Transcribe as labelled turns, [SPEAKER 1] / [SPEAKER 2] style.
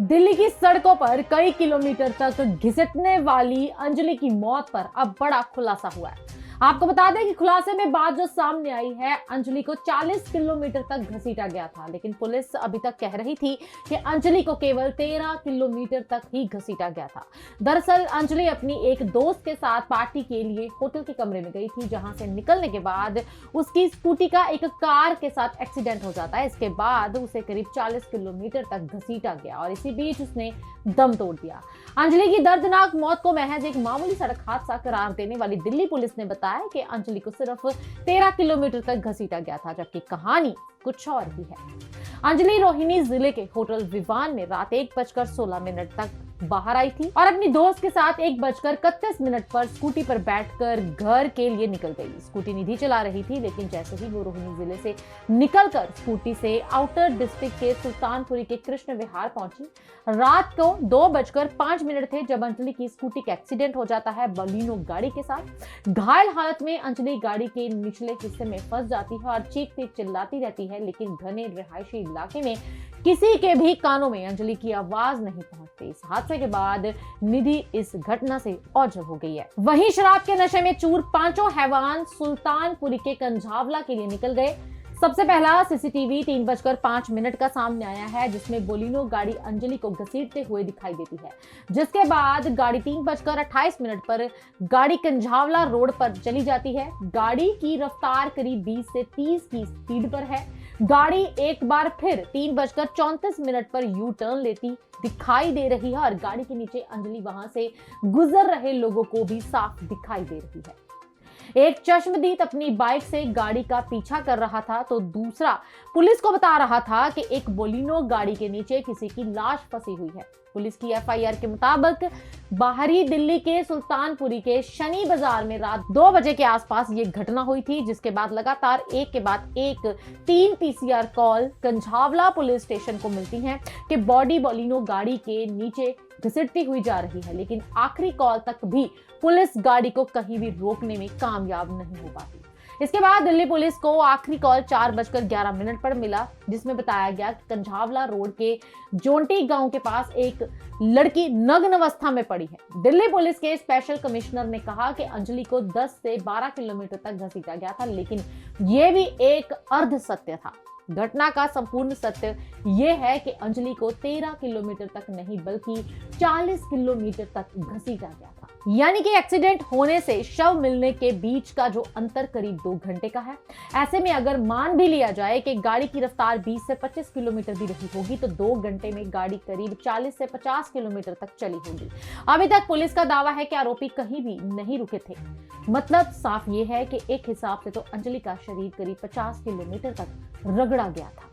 [SPEAKER 1] दिल्ली की सड़कों पर कई किलोमीटर तक घिसटने वाली अंजलि की मौत पर अब बड़ा खुलासा हुआ है। आपको बता दें कि खुलासे में बात जो सामने आई है, अंजलि को 40 किलोमीटर तक घसीटा गया था, लेकिन पुलिस अभी तक कह रही थी कि अंजलि को केवल 13 किलोमीटर तक ही घसीटा गया था। दरअसल अंजलि अपनी एक दोस्त के साथ पार्टी के लिए होटल के कमरे में गई थी, जहां से निकलने के बाद उसकी स्कूटी का एक कार के साथ एक्सीडेंट हो जाता है। इसके बाद उसे करीब 40 किलोमीटर तक घसीटा गया और इसी बीच उसने दम तोड़ दिया। अंजलि की दर्दनाक मौत को महज एक मामूली सड़क हादसा करार देने वाली दिल्ली पुलिस ने बताया कि अंजलि को सिर्फ 13 किलोमीटर तक घसीटा गया था, जबकि कहानी कुछ और ही है। अंजलि रोहिणी जिले के होटल विवान में रात 1:16 तक बाहर आई थी और अपनी दोस्त के साथ 1:31 पर स्कूटी पर बैठकर घर के लिए निकल गई। स्कूटी निधि चला रही थी, लेकिन जैसे ही वो रोहिणी जिले से निकलकर स्कूटी से आउटर डिस्ट्रिक्ट के सुल्तानपुरी के कृष्ण विहार पहुंची, रात को 2:05 थे जब अंजलि की स्कूटी का एक्सीडेंट हो जाता है बलिनो गाड़ी के साथ। घायल हालत में अंजलि गाड़ी के निचले हिस्से में फंस जाती है और चीखती चिल्लाती रहती है, लेकिन घने रिहायशी इलाके में किसी के भी कानों में अंजलि की आवाज नहीं पहुंचती। इस हादसे के बाद निधि इस घटना से ओझल हो गई है। वहीं शराब के नशे में चूर पांचों हैवान सुल्तानपुरी के कंझावला के लिए निकल गए। सबसे पहला सीसीटीवी 3:05 का सामने आया है, जिसमें बोलिनो गाड़ी अंजलि को घसीटते हुए दिखाई देती है। जिसके बाद गाड़ी 3:28 पर गाड़ी कंझावला रोड पर चली जाती है। गाड़ी की रफ्तार करीब 20 से 30 की स्पीड पर है। गाड़ी एक बार फिर 3:34 पर यू टर्न लेती दिखाई दे रही है और गाड़ी के नीचे अंजलि वहां से गुजर रहे लोगों को भी साफ दिखाई दे रही है। एक चश्मदीद अपनी बाइक से गाड़ी का पीछा कर रहा था, तो दूसरा पुलिस को बता रहा था कि एक बोलिनो गाड़ी के नीचे किसी की लाश फंसी हुई है। पुलिस की एफआईआर के मुताबिक बाहरी दिल्ली के सुल्तानपुरी के शनि बाजार में रात 2 बजे के आसपास ये घटना हुई थी, जिसके बाद लगातार एक के बाद एक 3 PCR call Kanjhawala police station को मिलती हैं कि बॉडी बोलिनो गाड़ी के नीचे घसीटती हुई जा रही है, लेकिन आखिरी कॉल तक भी पुलिस गाड़ी को कहीं भी रोकने में कामयाब नहीं हो पाती। इसके बाद दिल्ली पुलिस को आखिरी कॉल 4:11 पर मिला, जिसमें बताया गया कि कंझावला रोड के जोंटी गांव के पास एक लड़की नग्न अवस्था में पड़ी है। दिल्ली पुलिस के स्पेशल कमिश्नर ने कहा कि अंजलि को 10 से 12 किलोमीटर तक घसीटा गया था, लेकिन यह भी एक अर्ध सत्य था। घटना का संपूर्ण सत्य यह है कि अंजलि को 13 किलोमीटर तक नहीं बल्कि 40 किलोमीटर तक घसीटा गया था। यानी कि एक्सीडेंट होने से शव मिलने के बीच का जो अंतर करीब 2 घंटे का है। ऐसे में अगर मान भी लिया जाए कि गाड़ी की रफ्तार 20 से 25 किलोमीटर भी रही होगी, तो 2 घंटे में गाड़ी करीब 40 से 50 किलोमीटर तक चली होगी। अभी तक पुलिस का दावा है कि आरोपी कहीं भी नहीं रुके थे। मतलब साफ ये है कि एक हिसाब से तो अंजलि का शरीर करीब 50 किलोमीटर तक रगड़ा गया था।